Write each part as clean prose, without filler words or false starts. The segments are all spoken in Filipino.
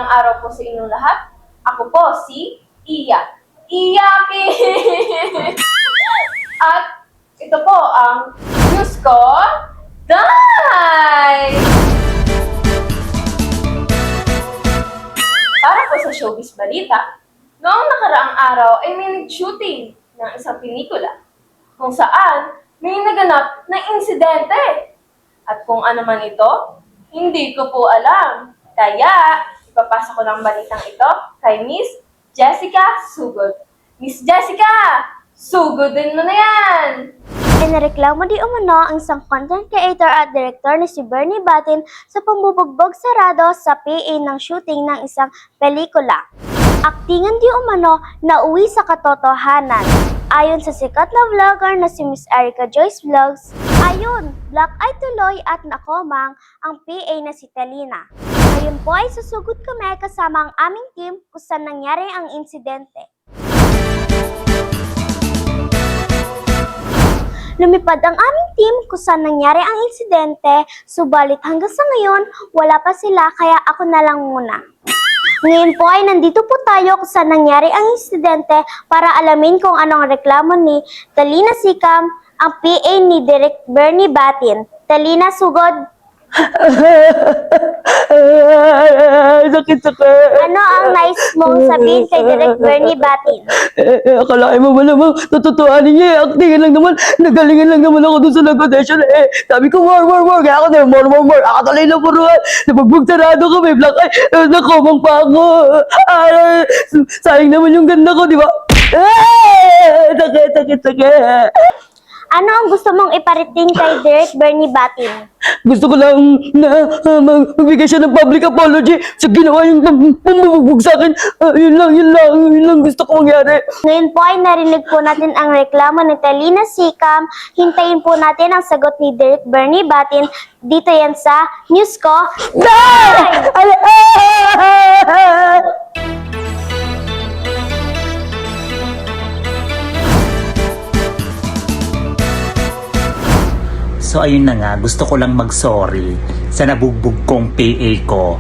Magandang araw po sa inyong lahat. Ako po si Iya. Iyaki! At ito po ang news ko, Die! Para po sa showbiz balita, noong nakaraang araw ay may nag-shooting ng isang pelikula kung saan may naganap na insidente. At kung ano man ito, hindi ko po alam. Kaya, ipapasa ko ng balitang ito kay Miss Jessica Sugod. Miss Jessica, sugudin mo na yan! Inareklamo di umano ang isang content creator at director na si Bernie Batin sa pambubugbog sarado sa PA ng shooting ng isang pelikula. Aktingan di umano na uwi sa katotohanan. Ayon sa sikat na vlogger na si Miss Erica Joyce Vlogs, ayun, black eye tuloy at nakomang ang PA na si Talina. Ngayon po ay susugod kami kasama ang aming team kung saan nangyari ang insidente. Lumipad ang aming team kung saan nangyari ang insidente, subalit hanggang sa ngayon, wala pa sila kaya ako na lang muna. Ngayon po ay nandito po tayo kung saan nangyari ang insidente para alamin kung anong reklamo ni Talina Sikam, ang PA ni Direk Bernie Batin. Talina, sugod. Sakit. Ano ang nais mong sabihin kay Direk Bernie Batin? Akalain mo ba naman, natutuanin niya eh. Actingan lang naman, nagalingan lang naman ako dun sa nag-audition eh. Sabi ko, more. Kaya ako na, more. Ako tuloy na puruan. Napagbog sarado kami, black eye. Nakomang pa ako. Sayang naman yung ganda ko, di ba? Sakit. Ano ang gusto mong iparating kay Direk Bernie Batin? Gusto ko lang na magbigay siya ng public apology sa ginawa yung pambubugbog sa akin. Yun lang gusto ko mangyari. Ngayon po ay narinig po natin ang reklamo ni Talina Sikam. Hintayin po natin ang sagot ni Direk Bernie Batin. Dito yan sa News Ko. So ayun na nga, gusto ko lang mag-sorry sa nabugbog kong PA ko.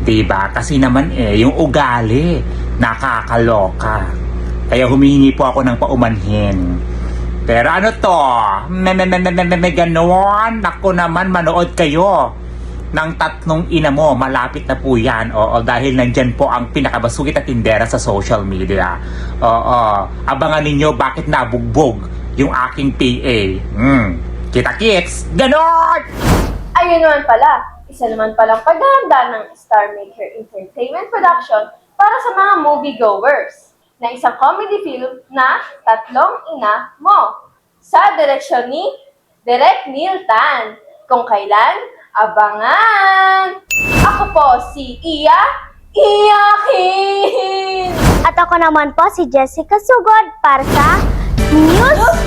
Diba? Kasi naman yung ugali, nakakaloka. Kaya humihingi po ako ng paumanhin. Pero ano to? May ganon. Ako naman, manood kayo ng Tatlong Ina Mo. Malapit na po yan. Oo, dahil nandyan po ang pinakabasugit at tindera sa social media. Oo, abangan ninyo bakit nabugbog yung aking PA. Kita-kits! Ganon! Ayun naman pala, isa naman palang paghahanda ng Star Maker Entertainment Production para sa mga moviegoers na isang comedy film na Tatlong Ina Mo sa direksyon ni Direk Neil Tan. Kung kailan, abangan! Ako po si Iyakin! At ako naman po si Jessica Sugod para sa News